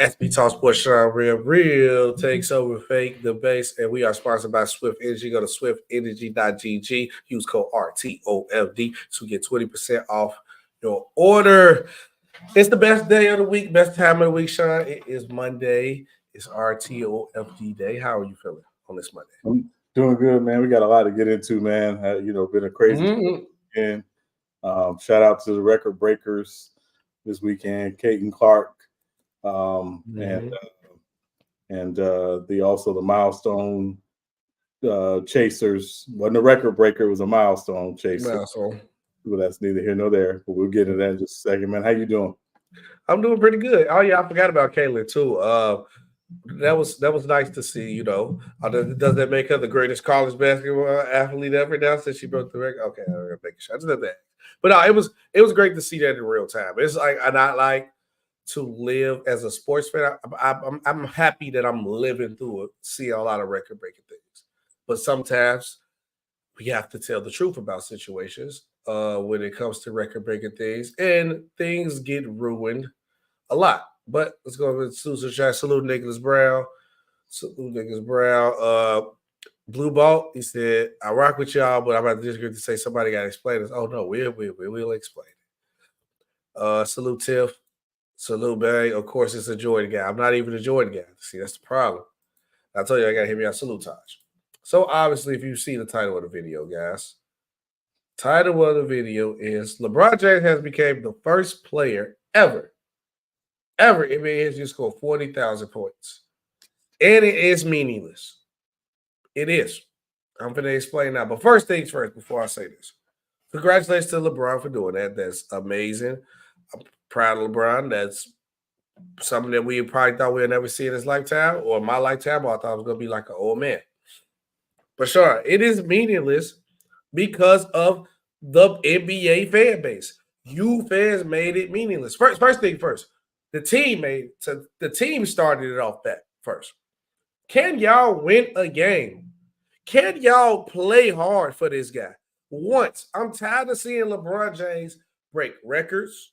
SB Talk Sports Sean Real takes over fake the base, and we are sponsored by Swift Energy. Go to swiftenergy.gg, use code RTOFD to get 20% off your order. It's the best day of the week, best time of the week, Sean. It is Monday. It's RTOFD day. How are you feeling on this Monday? I'm doing good, man. We got a lot to get into, man. Been a crazy weekend. Shout out to the record breakers this weekend, Kate and Clark, and the milestone chasers. Wasn't a record breaker, it was a milestone chaser. Well, that's neither here nor there, but we'll get into that in just a second, man. How you doing? I'm doing pretty good. Oh yeah, I forgot about Caitlin too. That was nice to see. Does that make her the greatest college basketball athlete ever now since she broke the record? Okay, I'm gonna make a shot. I just did that. But no, it was great to see that in real time. It's like I not like to live as a sports fan. I'm happy that I'm living through it, see a lot of record breaking things. But sometimes we have to tell the truth about situations when it comes to record breaking things, and things get ruined a lot. But let's go over to Susan Shine. Salute Nicholas Brown. Blue Ball, he said, I rock with y'all, but I'm about to disagree to say somebody got to explain this. Oh, no, we'll explain it. Salute Tiff. Salute Bang. Of course, it's a Jordan guy. I'm not even a Jordan guy. See, that's the problem. I told you I got to hear me out. Salute Taj. So, obviously, if you see the title of the video, guys, title of the video is LeBron James has become the first player ever in NBA to score 40,000 points. And it is meaningless. It is. I'm going to explain now. But first things first, before I say this. Congratulations to LeBron for doing that. That's amazing. I'm proud of LeBron. That's something that we probably thought we'd never see in his lifetime or my lifetime. Or I thought it was going to be like an old man. But sure, it is meaningless because of the NBA fan base. You fans made it meaningless. First thing first. The team started it off that first. Can y'all win a game? Can y'all play hard for this guy? Once. I'm tired of seeing LeBron James break records,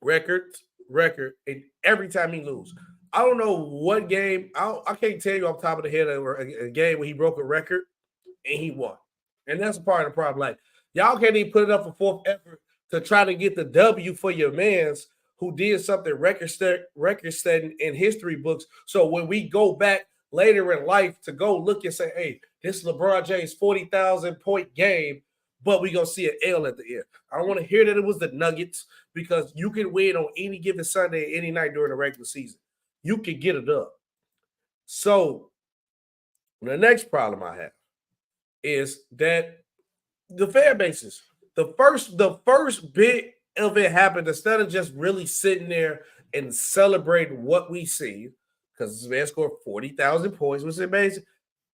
and every time he loses. I don't know what game. I can't tell you off the top of the head a game where he broke a record and he won. And that's part of the problem. Like, y'all can't even put it up for fourth effort to try to get the W for your mans who did something record-setting in history books. So when we go back later in life to go look and say, hey, this is LeBron James' 40,000-point game, but we're going to see an L at the end. I don't want to hear that it was the Nuggets because you can win on any given Sunday, any night during the regular season. You can get it up. So the next problem I have is that the fan bases, the first bit of it happened, instead of just really sitting there and celebrating what we see, because this man scored 40,000 points, which is amazing.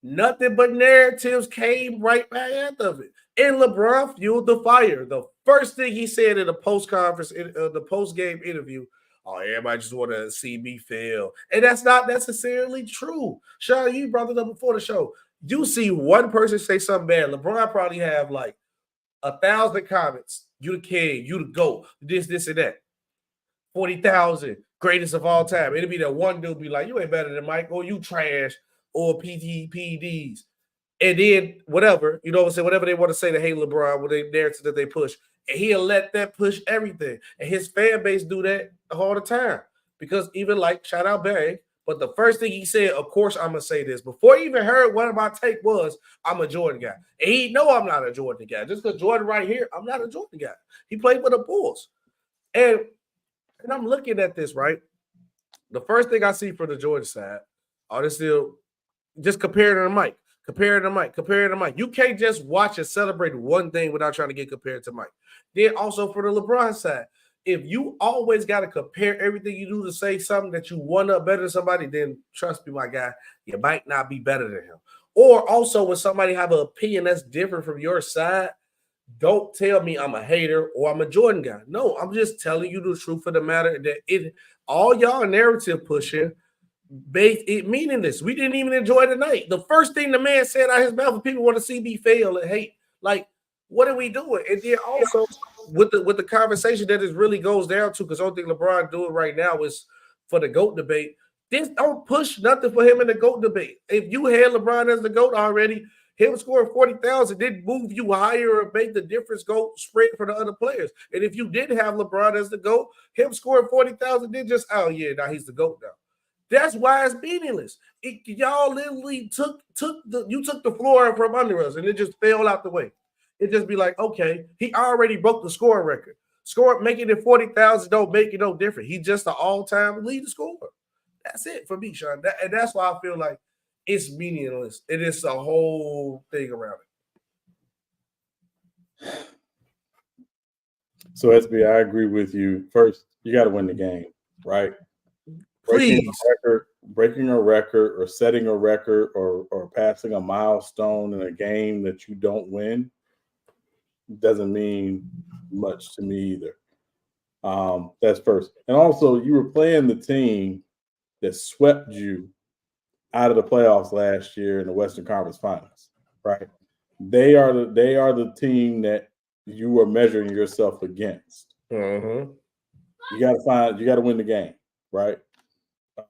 Nothing but narratives came right back after it. And LeBron fueled the fire. The first thing he said in the the post-game interview, oh, everybody just want to see me fail. And that's not necessarily true. Sean, you brought it up before the show. You see one person say something bad. LeBron probably have like 1,000 comments. You the king, you the GOAT, this, and that. 40,000, greatest of all time. It'll be that one dude be like, you ain't better than Mike, or you trash, or PTPDs. And then whatever, you know what I'm saying, whatever they want to say to hate LeBron, with the narrative that they push. And he'll let that push everything. And his fan base do that all the time. Because even like, shout out Bang, but the first thing he said, of course, I'm going to say this. Before he even heard what my take was, I'm a Jordan guy. And he know I'm not a Jordan guy. Just because Jordan right here, I'm not a Jordan guy. He played for the Bulls. And I'm looking at this, right? The first thing I see from the Jordan side, this still just comparing to Mike. Comparing to Mike. You can't just watch and celebrate one thing without trying to get compared to Mike. Then also for the LeBron side, if you always got to compare everything you do to say something that you want up better than somebody, then trust me, my guy, you might not be better than him. Or also when somebody have an opinion that's different from your side, don't tell me I'm a hater or I'm a Jordan guy. No, I'm just telling you the truth of the matter that all y'all narrative pushing, it meaningless. We didn't even enjoy the night. The first thing the man said out his mouth, people want to see me fail and hate. Like, what are we doing? And then also with the conversation that it really goes down to, because the only thing LeBron doing right now is for the GOAT debate. This don't push nothing for him in the GOAT debate. If you had LeBron as the GOAT already, him scoring 40,000 didn't move you higher or make the difference go spread for the other players. And if you did have LeBron as the GOAT, him scoring 40,000 did just, oh yeah, now he's the GOAT now. That's why it's meaningless. Y'all literally took the floor from under us and it just fell out the way. It just be like, okay, he already broke the scoring record. Making it 40,000 don't make it no different. He's just an all-time leading scorer. That's it for me, Sean. And that's why I feel like it's meaningless. It is a whole thing around it. So, SB, I agree with you. First, you got to win the game, right? Please. Breaking a record or setting a record or passing a milestone in a game that you don't win doesn't mean much to me either. That's first. And also, you were playing the team that swept you out of the playoffs last year in the Western Conference Finals, right? They are the team that you are measuring yourself against. Mm-hmm. You got to win the game, right?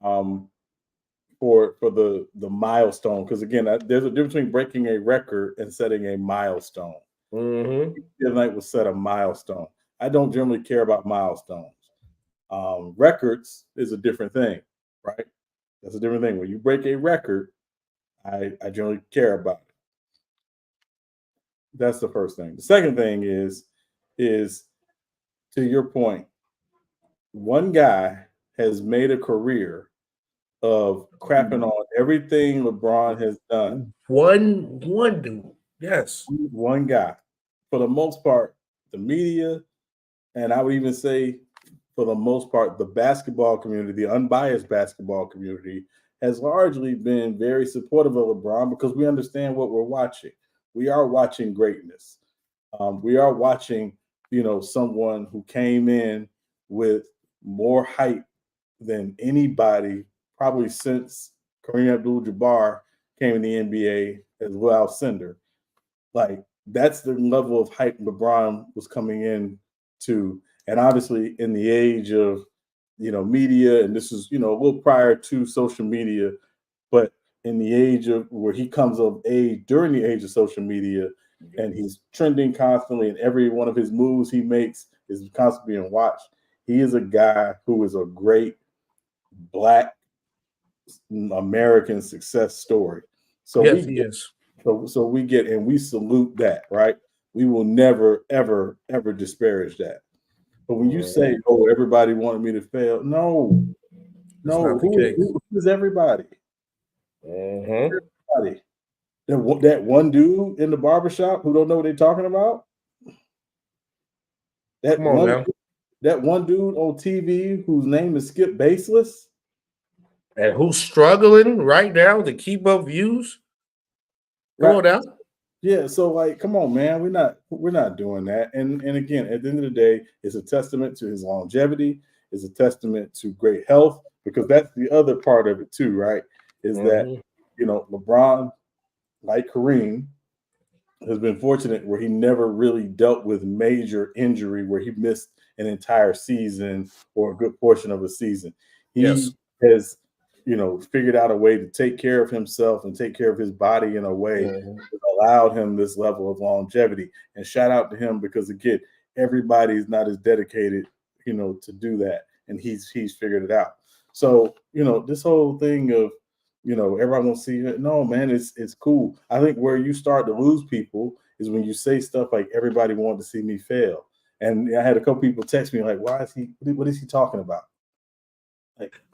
For the milestone, because again, there's a difference between breaking a record and setting a milestone. Mm-hmm. The night will set a milestone. I don't generally care about milestones. Records is a different thing, right? That's a different thing. When you break a record, I generally care about it. That's the first thing. The second thing is to your point, one guy has made a career of crapping on everything LeBron has done. One dude. Yes. One guy. For the most part, the media, and I would even say for the most part, the basketball community, the unbiased basketball community, has largely been very supportive of LeBron because we understand what we're watching. We are watching greatness. We are watching, someone who came in with more hype than anybody probably since Kareem Abdul-Jabbar came in the NBA as well, Cinder. Like, that's the level of hype LeBron was coming in to. And obviously in the age of, media, and this is, a little prior to social media, but in the age of where he comes of age, during the age of social media, and he's trending constantly, and every one of his moves he makes is constantly being watched. He is a guy who is a great Black American success story. So yes, he is. So we get, and we salute that, right? We will never, ever, ever disparage that. But when you say, "Oh, everybody wanted me to fail," no. Who is everybody? Mm-hmm. Everybody. That one dude in the barbershop who don't know what they're talking about. That one dude on TV whose name is Skip Baseless. And who's struggling right now to keep up views? Come on now. Yeah, so come on, man. We're not doing that. And again, at the end of the day, it's a testament to his longevity, it's a testament to great health, because that's the other part of it too, right? Is that LeBron, like Kareem, has been fortunate where he never really dealt with major injury where he missed an entire season or a good portion of a season. He has figured out a way to take care of himself and take care of his body in a way that allowed him this level of longevity. And shout out to him, because again, everybody's not as dedicated, to do that. And he's figured it out. So, this whole thing of, everybody wants to see it. No, man, it's cool. I think where you start to lose people is when you say stuff like, everybody wanted to see me fail. And I had a couple people text me like, what is he talking about?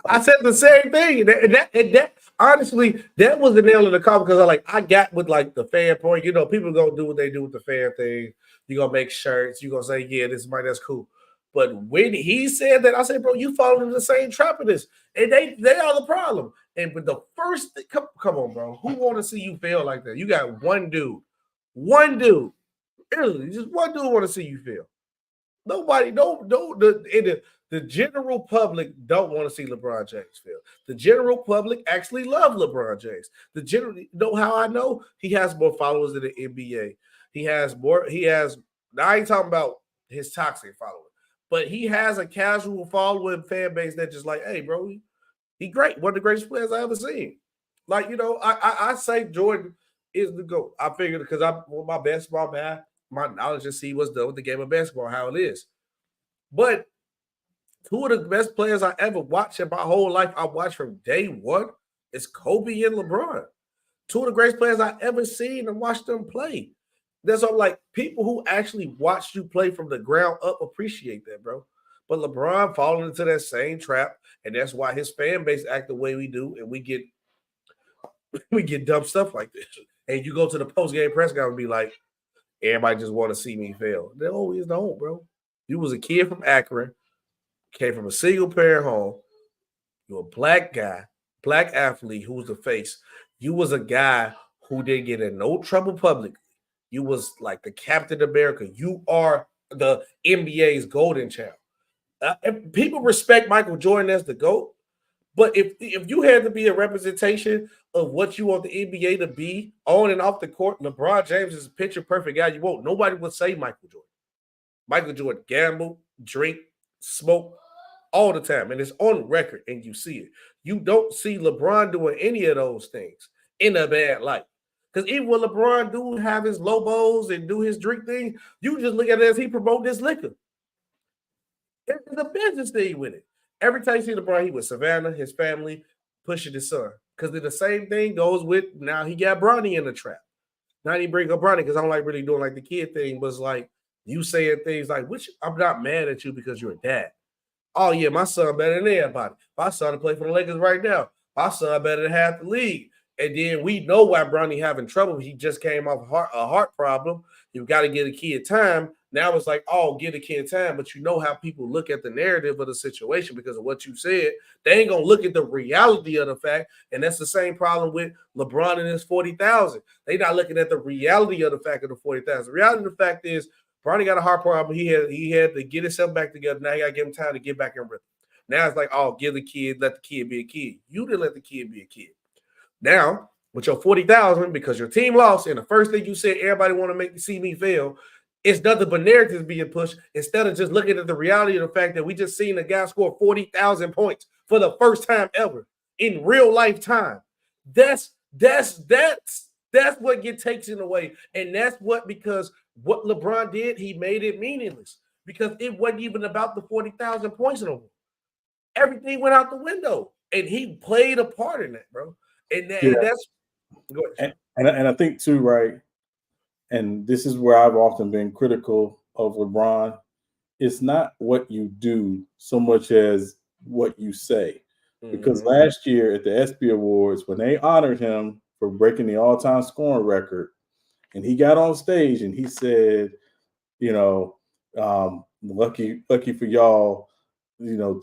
I said the same thing. And that honestly, that was the nail in the coffin, because I got with the fan point. People gonna do what they do with the fan thing. You're gonna make shirts. You're gonna say, yeah, that's cool. But when he said that, I said, bro, you fall into the same trap of this. And they are the problem. But the first thing, come on, bro. Who want to see you fail like that? You got one dude. Really, just one dude want to see you fail. Nobody, the general public don't want to see LeBron James fail. The general public actually love LeBron James. How I know? He has more followers than the NBA. I ain't talking about his toxic followers, But he has a casual following fan base that just like, hey, bro, he great. One of the greatest players I ever seen. Like, I say Jordan is the GOAT. I figured because I'm my basketball man, my knowledge to see what's done with the game of basketball, how it is. But two of the best players I ever watched in my whole life, I watched from day one, is Kobe and LeBron. Two of the greatest players I ever seen and watched them play. That's all like people who actually watched you play from the ground up appreciate that, bro. But LeBron falling into that same trap, and that's why his fan base act the way we do, and we get dumb stuff like this. And you go to the post game press conference and be like, everybody just want to see me fail. They always don't, bro. You was a kid from Akron, came from a single parent home. You're a black guy, black athlete who was the face. You was a guy who didn't get in no trouble publicly. You was like the Captain America. You are the NBA's golden child. People respect Michael Jordan as the GOAT, but if you had to be a representation of what you want the NBA to be on and off the court, LeBron James is a picture perfect guy. You won't. Nobody would say Michael Jordan. Michael Jordan gamble, drink, smoke all the time, and it's on record, and you see it. You don't see LeBron doing any of those things in a bad light. Because even when LeBron do have his Lobos and do his drink thing, you just look at it as he promote this liquor. It's a business thing with it. Every time you see LeBron, he with Savannah, his family, pushing his son. Because the same thing goes with now he got Bronny in the trap. Now he bring up Bronny because I don't like really doing like the kid thing, but it's like you saying things like, which I'm not mad at you because you're a dad. Oh, yeah, my son better than everybody. My son play for the Lakers right now. My son better than half the league. And then we know why Bronny having trouble. He just came off a heart problem. You've got to give a kid time. Now it's like, oh, give a kid time. But you know how people look at the narrative of the situation because of what you said. They ain't going to look at the reality of the fact. And that's the same problem with LeBron and his 40,000. They not looking at the reality of the fact of the 40,000. The reality of the fact is Bronny got a heart problem. He had to get himself back together. Now you got to give him time to get back in rhythm. Now it's like, oh, give the kid, let the kid be a kid. You didn't let the kid be a kid. Now, with your 40,000, because your team lost, and the first thing you said, everybody want to see me fail, it's nothing but narratives being pushed instead of just looking at the reality of the fact that we just seen a guy score 40,000 points for the first time ever in real life time. That's what gets taken away. And that's because what LeBron did, he made it meaningless because it wasn't even about the 40,000 points no more. Everything went out the window, and he played a part in that, bro. And that's go ahead. And I think too, right? And this is where I've often been critical of LeBron. It's not what you do so much as what you say. Because last year at the ESPY Awards, when they honored him for breaking the all-time scoring record, and he got on stage and he said, lucky for y'all,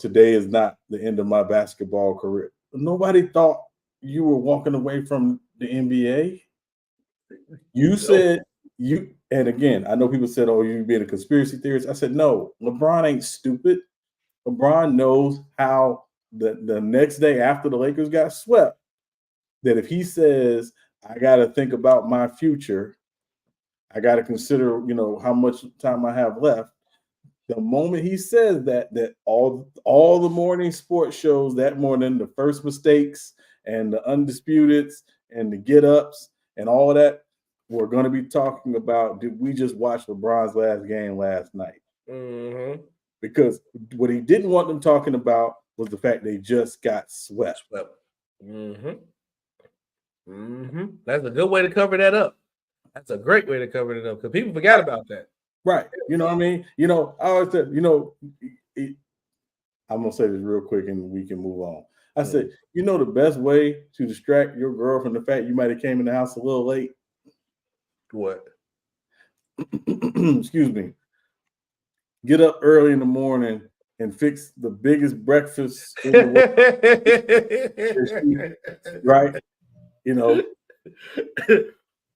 today is not the end of my basketball career. Nobody thought you were walking away from the NBA. You said and again, I know people said, oh, you being a conspiracy theorist. I said, no, LeBron ain't stupid. LeBron knows how the next day after the Lakers got swept, that if he says, I got to think about my future, I got to consider, how much time I have left. The moment he says that all the morning sports shows that morning, the first mistakes and the undisputeds and the get-ups and all of that, we're going to be talking about, did we just watch LeBron's last game last night? Mm-hmm. Because what he didn't want them talking about was the fact they just got swept. Mm-hmm. Mm-hmm. That's a good way to cover that up. That's a great way to cover it up because people forgot about that. Right. You know what I mean? I always said, I'm going to say this real quick and we can move on. I said, the best way to distract your girl from the fact you might have came in the house a little late? What? Excuse me. Get up early in the morning and fix the biggest breakfast in the world. Right? You know what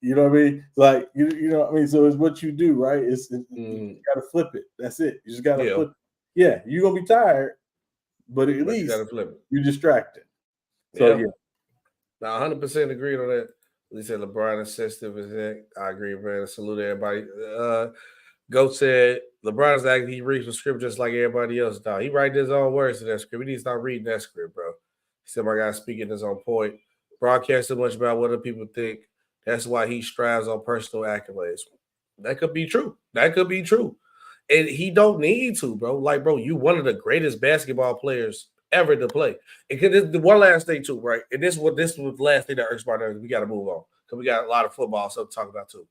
I mean? Like, you know what I mean? So it's what you do, right? You got to flip it. That's it. You just got to flip it. Yeah, you're going to be tired, but at least you're distracted. So, yeah. Now, 100% agreed on that. At least LeBron is sensitive as heck. I agree, man. Salute everybody. Goat said LeBron's acting. He reads the script just like everybody else. Dog. He writes his own words in that script. He needs to start reading that script, bro. He said, "My guy speaking his own point. Broadcast so much about what other people think. That's why he strives on personal accolades." That could be true. That could be true. And he don't need to, bro. Like, bro, you one of the greatest basketball players ever to play. And this, one last thing too, right? And this was the last thing that irks my nerves. We got to move on because we got a lot of football stuff to talk about too.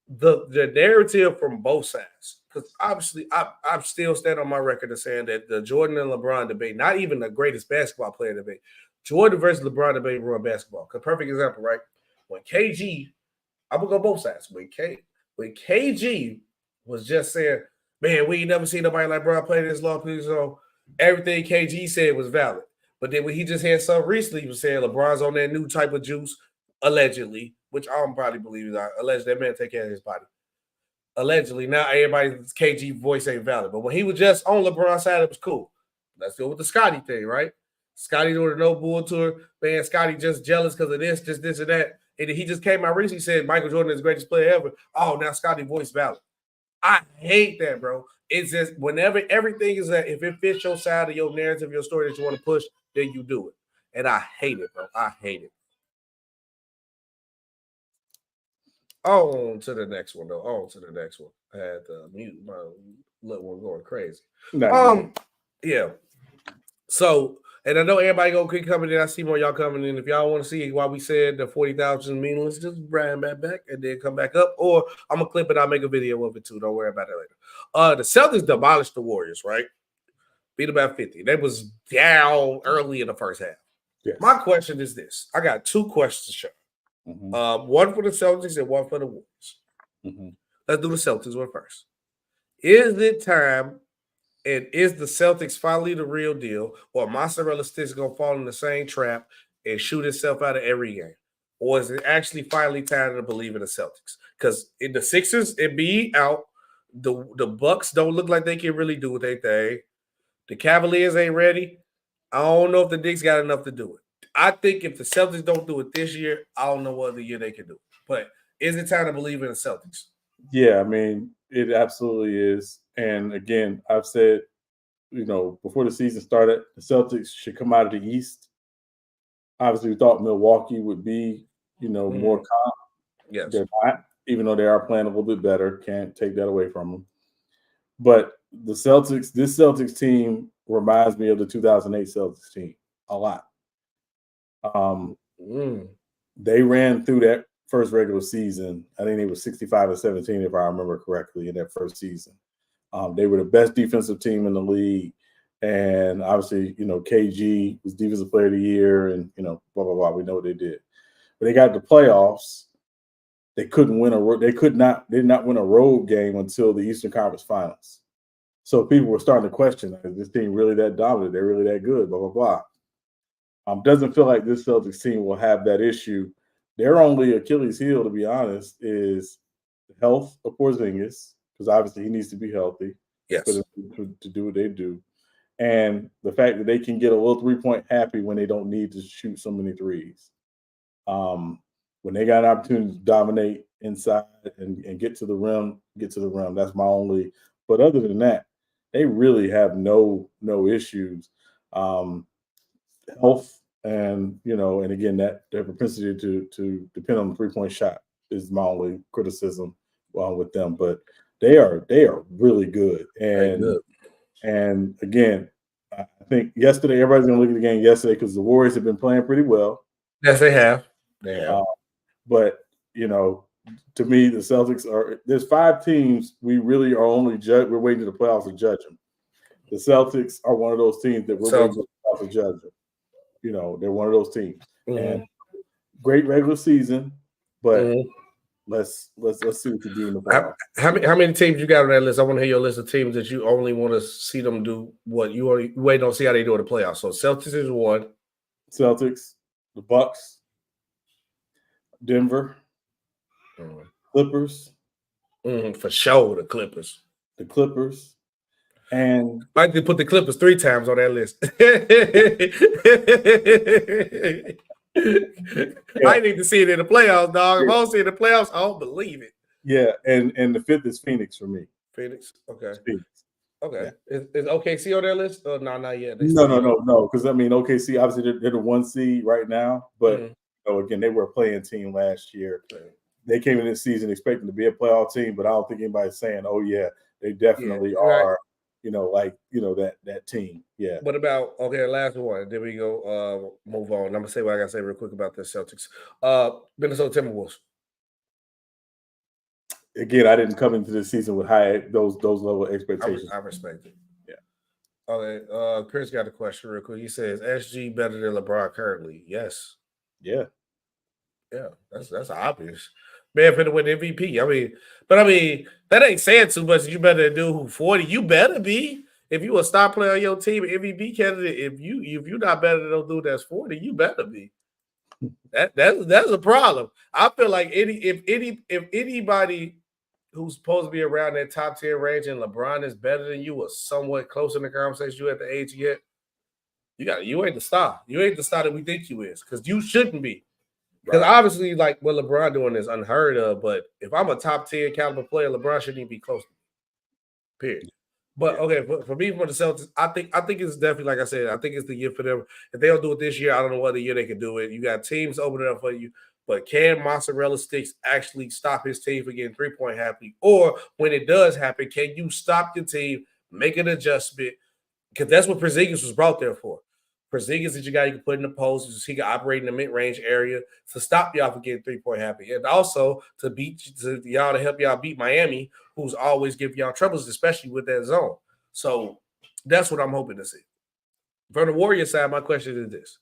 The narrative from both sides, because obviously I'm still standing on my record of saying that the Jordan and LeBron debate, not even the greatest basketball player debate, Jordan versus LeBron debate ruined basketball. Because perfect example, right? When KG, I'm gonna go both sides. When KG was just saying, "Man, we ain't never seen nobody like LeBron play this long." So everything KG said was valid. But then when he just had some recently, he was saying LeBron's on that new type of juice, allegedly, which I don't probably believe is alleged. That man take care of his body. Allegedly, now everybody's KG voice ain't valid. But when he was just on LeBron's side, it was cool. Let's go with the Scotty thing, right? Scotty doing the No Bull tour. Man, Scotty just jealous because of this and that. And he just came out recently said Michael Jordan is the greatest player ever. Oh, now Scotty voice valid. I hate that, bro. It's just whenever everything is that if it fits your side of your narrative, your story that you want to push, then you do it. And I hate it, bro. I hate it. On to the next one, though. On to the next one. I had to mute my little one going crazy. Yeah. So, and I know everybody gonna keep coming in. I see more y'all coming in. If y'all want to see why we said the 40,000 meaningless, just bring back and then come back up. Or I'm gonna clip it. I'll make a video of it too. Don't worry about it later. The Celtics demolished the Warriors, right? Beat about 50. They was down early in the first half. Yes. My question is this: I got two questions to show. Mm-hmm. One for the Celtics and one for the Warriors. Mm-hmm. Let's do the Celtics one first. Is it time? And is the Celtics finally the real deal, or mozzarella sticks gonna fall in the same trap and shoot itself out of every game? Or is it actually finally time to believe in the Celtics? Because in the Sixers, it be out. The Bucks don't look like they can really do what they think. The Cavaliers ain't ready. I don't know if the Knicks got enough to do it. I think if the Celtics don't do it this year, I don't know what other year they can do. But is it time to believe in the Celtics? Yeah, I mean, it absolutely is. And again, I've said, before the season started, the Celtics should come out of the East. Obviously, we thought Milwaukee would be, more calm. Yes. They're not, even though they are playing a little bit better. Can't take that away from them. But this Celtics team reminds me of the 2008 Celtics team a lot. They ran through that first regular season. I think they were 65-17, if I remember correctly, in that first season. They were the best defensive team in the league. And obviously, KG was Defensive Player of the Year and, blah, blah, blah. We know what they did. But they got to the playoffs. They couldn't win they did not win a road game until the Eastern Conference Finals. So people were starting to question, is this team really that dominant? They're really that good, blah, blah, blah. Doesn't feel like this Celtics team will have that issue. Their only Achilles heel, to be honest, is the health of Porzingis, because obviously he needs to be healthy to do what they do. And the fact that they can get a little 3-point happy when they don't need to shoot so many threes. When they got an opportunity to dominate inside and get to the rim. That's my only. But other than that, they really have no issues. Health and and again that their propensity to depend on the 3-point shot is my only criticism with them. But they are really good. And again, I think yesterday everybody's gonna look at the game yesterday because the Warriors have been playing pretty well. Yes, they have. But to me, the Celtics there's 5 teams we really are only we're waiting to the playoffs to judge them. The Celtics are one of those teams that we're waiting to the playoffs to judge them. They're one of those teams. Mm-hmm. And great regular season, but let's see what you do in the playoffs. How many teams you got on that list? I want to hear your list of teams that you only want to see them do what you only wait don't see how they do in the playoffs. So Celtics is one. Celtics, the Bucks, Denver, Clippers. For sure, the Clippers. The Clippers. And I could put the Clippers 3 times on that list. I need to see it in the playoffs, dog. If I don't see it in the playoffs, I don't believe it. Yeah, and the 5th is Phoenix for me. Phoenix. Okay. Phoenix. Okay. Yeah. Is OKC on that list? Oh, no, not yet. No. Because I mean, OKC obviously they're the 1 seed right now, but again, they were a playing team last year. They came in this season expecting to be a playoff team, but I don't think anybody's saying, "Oh yeah, they definitely are." Right. That team. Yeah. What about last one? Then we go move on. I'm gonna say what I gotta say real quick about the Celtics. Minnesota Timberwolves. Again, I didn't come into the season with those level of expectations. I respect it. Yeah. Okay. Chris got a question real quick. He says, "SG better than LeBron currently?" Yes. Yeah. Yeah. That's obvious. Man finna win MVP. I mean, that ain't saying too much. You better than dude who 40. You better be. If you a star player on your team, MVP candidate, if you're not better than those dude that's 40, you better be. That's a problem. I feel like if anybody who's supposed to be around that top 10 range and LeBron is better than you or somewhat close in the conversation, you at the age you get, you ain't the star. You ain't the star that we think you is, because you shouldn't be. Because obviously, like what LeBron doing is unheard of. But if I'm a top 10 caliber player, LeBron shouldn't even be close to me. Period. But for me, for the Celtics, I think it's definitely, like I said, I think it's the year for them. If they don't do it this year, I don't know what other year they can do it. You got teams opening up for you, but can mozzarella sticks actually stop his team from getting 3-point happy? Or when it does happen, can you stop your team, make an adjustment? Because that's what Porzingis was brought there for. Porzingis is your guy you can put in the post. He can operate in the mid-range area to stop y'all from getting 3-point happy. And also to help y'all beat Miami, who's always giving y'all troubles, especially with that zone. So that's what I'm hoping to see. From the Warriors side, my question is this.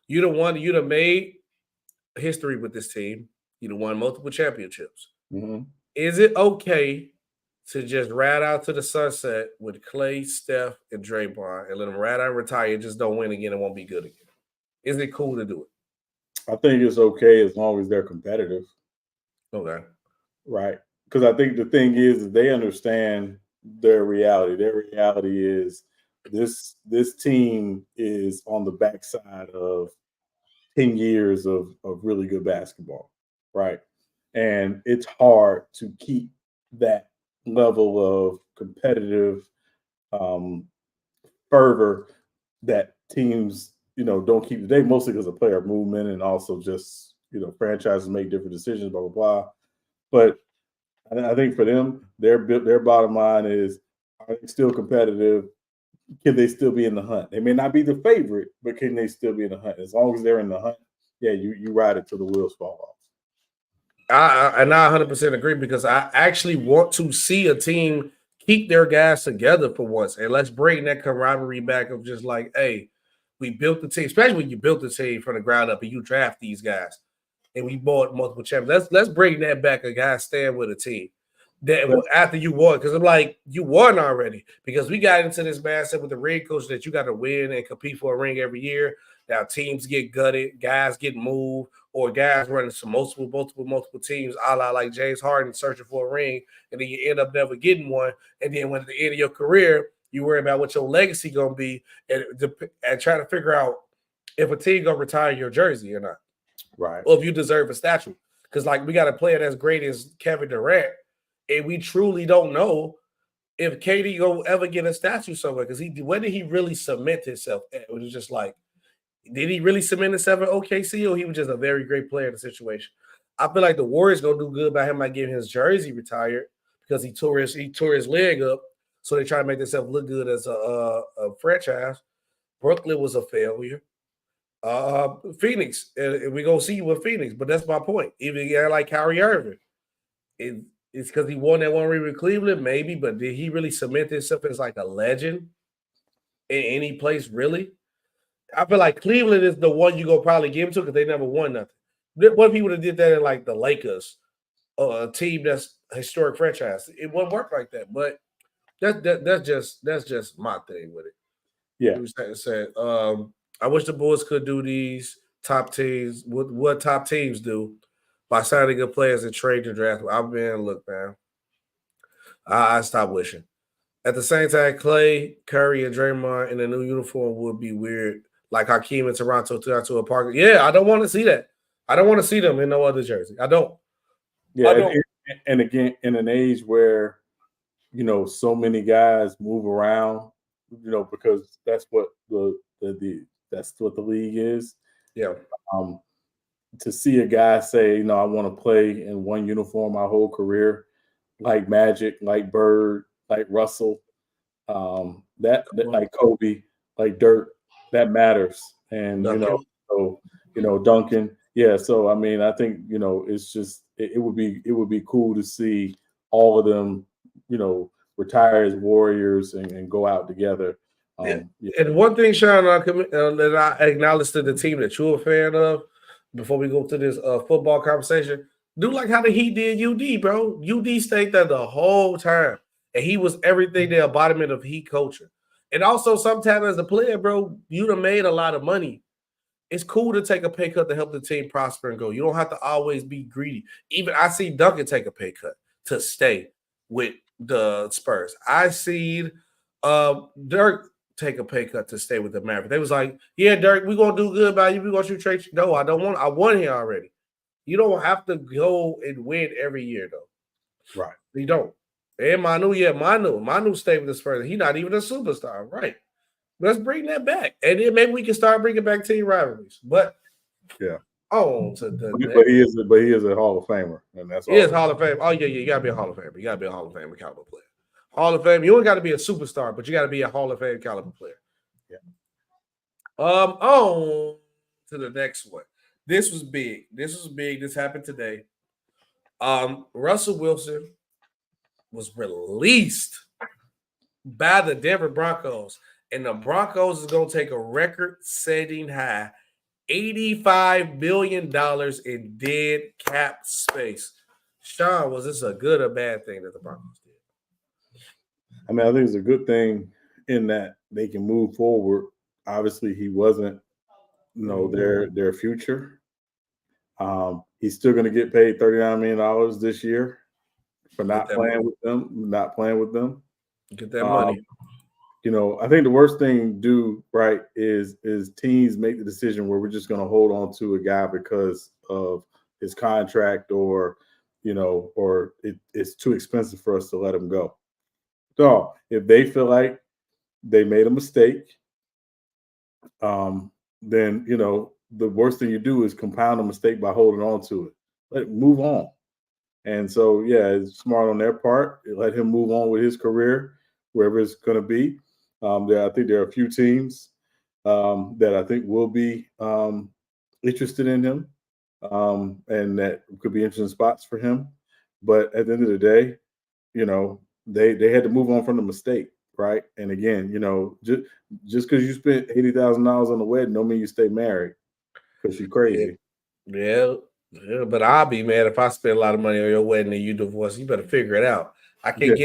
You'd have made history with this team. You'd have won multiple championships. Mm-hmm. Is it okay to just ride out to the sunset with Clay, Steph, and Draymond and let them ride out and retire and just don't win again and won't be good again? Is it cool to do it? I think it's okay as long as they're competitive. Okay. Right. Because I think the thing is they understand their reality. Their reality is this team is on the backside of 10 years of really good basketball. Right. And it's hard to keep that level of competitive fervor that teams, don't keep today, mostly because of player movement and also just, franchises make different decisions, blah, blah, blah. But I think for them, their bottom line is, are they still competitive? Can they still be in the hunt? They may not be the favorite, but can they still be in the hunt? As long as they're in the hunt, yeah, you ride it till the wheels fall off. I 100% agree, because I actually want to see a team keep their guys together for once. And let's bring that camaraderie back of just like, hey, we built the team, especially when you built the team from the ground up and you draft these guys and we bought multiple champions. Let's bring that back, a guy stand with a team that after you won. Because I'm like, you won already, because we got into this mindset with the ring coach that you got to win and compete for a ring every year. Now teams get gutted, guys get moved, or guys running some multiple teams, a la like James Harden searching for a ring, and then you end up never getting one. And then when at the end of your career, you worry about what your legacy gonna be, and trying to figure out if a team gonna retire your jersey or not, right? Or if you deserve a statue. Because like we got a player that's great as Kevin Durant, and we truly don't know if KD gonna ever get a statue somewhere. Because when did he really cement himself? It was just like, did he really cement himself at OKC, or he was just a very great player in the situation? I feel like the Warriors gonna do good by him by getting his jersey retired, because he tore his leg up, so they try to make themselves look good as a franchise. Brooklyn was a failure. Phoenix, and we're gonna see you with Phoenix, but that's my point. Even a guy like Kyrie Irving, it's because he won that one ring with Cleveland, maybe, but did he really cement himself as like a legend in any place, really? I feel like Cleveland is the one you go probably give him to, because they never won nothing. What if he would have did that in like the Lakers, a team that's a historic franchise? It wouldn't work like that. But that's just my thing with it. Yeah. I wish the Bulls could do these top teams. What top teams do by signing good players and trade the draft. Look, man, I stopped wishing. At the same time, Clay, Curry, and Draymond in a new uniform would be weird. Like Hakeem in Toronto to a Parker. Yeah, I don't want to see that. I don't want to see them in no other jersey. I don't. Yeah, And again, in an age where so many guys move around, because that's what that's what the league is. Yeah. To see a guy say, I want to play in one uniform my whole career, like Magic, like Bird, like Russell, that like Kobe, like Dirk, that matters. And Duncan. Duncan, yeah. So I mean, I think it's just it would be cool to see all of them, retire as Warriors and go out together. Yeah. And one thing, Sean, that I acknowledge to the team that you're a fan of, before we go to this football conversation, do like how the Heat did UD, bro. UD stayed there the whole time, and he was everything the embodiment of Heat culture. And also, sometimes as a player, bro, you'd have made a lot of money. It's cool to take a pay cut to help the team prosper and go. You don't have to always be greedy. Even I see Duncan take a pay cut to stay with the Spurs. I see Dirk take a pay cut to stay with the Mavericks. They was like, yeah, Dirk, we're going to do good by you. We're going to trade you. No, I don't want. I won here already. You don't have to go and win every year, though. Right. You don't. And Manu stayed with the Spurs. He's not even a superstar, right? Let's bring that back. And then maybe we can start bringing back team rivalries. But yeah. On to the but he is a Hall of Famer. And that's all. He is Hall of Fame. Oh, yeah, you gotta be a Hall of Famer. You gotta be a Hall of Fame caliber player. Hall of Fame, you don't gotta be a superstar, but you gotta be a Hall of Fame caliber player. Yeah. On to the next one. This was big. This happened today. Russell Wilson was released by the Denver Broncos, and the Broncos is going to take a record-setting high, $85 million in dead cap space. Sean, was this a good or bad thing that the Broncos did? I mean, I think it's a good thing in that they can move forward. Obviously, he wasn't, their future. He's still going to get paid $39 million this year for not playing with them. Get that money. I think the worst thing to do, right, is teams make the decision where we're just going to hold on to a guy because of his contract or it's too expensive for us to let him go. So if they feel like they made a mistake, then, the worst thing you do is compound a mistake by holding on to it. Let it move on. And so, yeah, it's smart on their part. Let him move on with his career, wherever it's going to be. I think there are a few teams that I think will be interested in him and that could be interesting spots for him. But at the end of the day, they had to move on from the mistake, right? And again, just because you spent $80,000 on the wedding don't mean you stay married because you're crazy. Yeah, but I'll be mad if I spend a lot of money on your wedding and you divorce. You better figure it out. I can't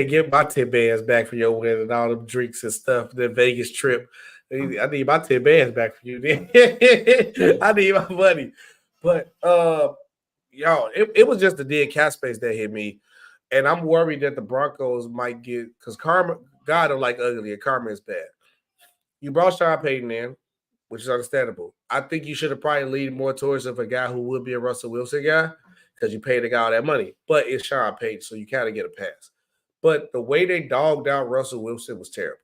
get my 10 bands back for your wedding and all them drinks and stuff. The Vegas trip. I need my 10 bands back for you. I need my money. But it was just the dead cap space that hit me. And I'm worried that the Broncos might get because karma, God don't like ugly, and karma is bad. You brought Sean Payton in, which is understandable. I think you should have probably leaned more towards of a guy who would be a Russell Wilson guy because you paid the guy all that money. But it's Sean Payton, so you kind of get a pass. But the way they dogged out Russell Wilson was terrible.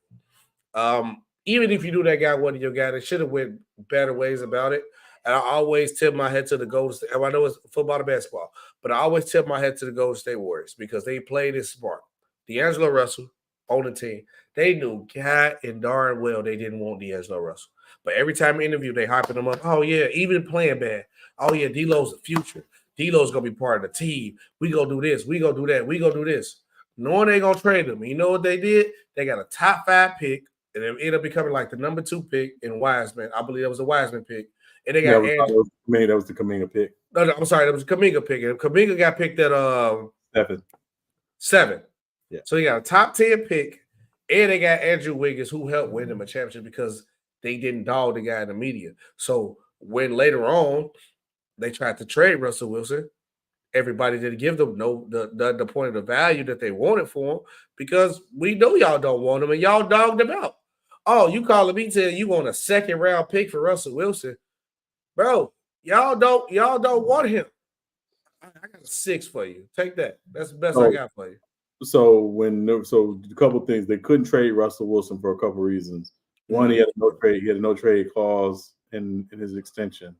Even if you knew that guy wasn't your guy, they should have went better ways about it. And I always tip my head to the Golden State. I know it's football and basketball, but I always tip my head to the Golden State Warriors because they played it smart. D'Angelo Russell on the team, they knew God and darn well they didn't want D'Angelo Russell. But every time in interview, they hyping him up. Oh, yeah, even playing bad. Oh, yeah, D-Lo's the future. D-Lo's going to be part of the team. We going to do this. We going to do that. We going to do this. Knowing they going to trade him. You know what they did? They got a top 5 pick, and it ended up becoming like the number 2 pick in Wiseman. I believe that was a Wiseman pick. And they got that was the Kuminga pick. No, I'm sorry, that was a Kuminga pick. And Kuminga got picked at 7. Yeah. So they got a top 10 pick, and they got Andrew Wiggins, who helped win them a championship because they didn't dog the guy in the media. So when later on they tried to trade Russell Wilson, everybody didn't give them the point of the value that they wanted for him because we know y'all don't want him and y'all dogged him out. Oh, you calling me telling you want a 2nd round pick for Russell Wilson? Bro, y'all don't want him. I got a 6 for you. Take that. That's the best I got for you. So a couple things, they couldn't trade Russell Wilson for a couple reasons. One, he had a no trade clause in his extension.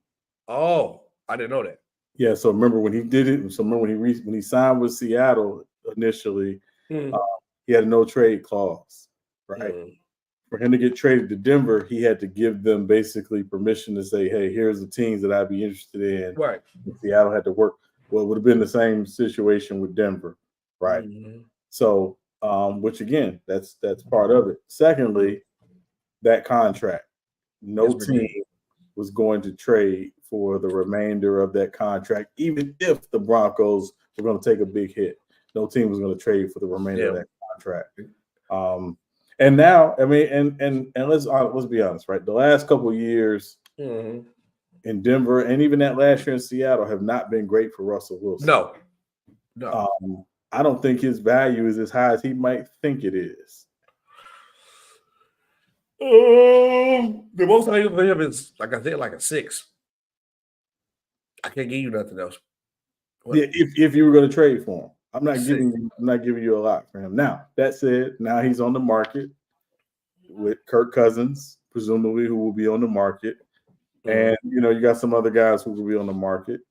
Oh, I didn't know that. Yeah, so remember when he did it. So remember when he signed with Seattle initially, he had a no trade clause, right? For him to get traded to Denver, he had to give them basically permission to say, "Hey, here's the teams that I'd be interested in." Right. Seattle had to work. Well, it would have been the same situation with Denver, right? So, which again, that's part of it. Secondly, that contract, no team was going to trade for the remainder of that contract, even if the Broncos were going to take a big hit. No team was going to trade for the remainder of that contract. And now, I mean, and let's be honest, right? The last couple of years in Denver and even that last year in Seattle have not been great for Russell Wilson. No. I don't think his value is as high as he might think it is. The most I for him is, like I said, like a 6. I can't give you nothing else. What? Yeah, if you were going to trade for him, I'm not giving you a lot for him. Now, that said, now he's on the market with Kirk Cousins, presumably, who will be on the market. And, you got some other guys who will be on the market.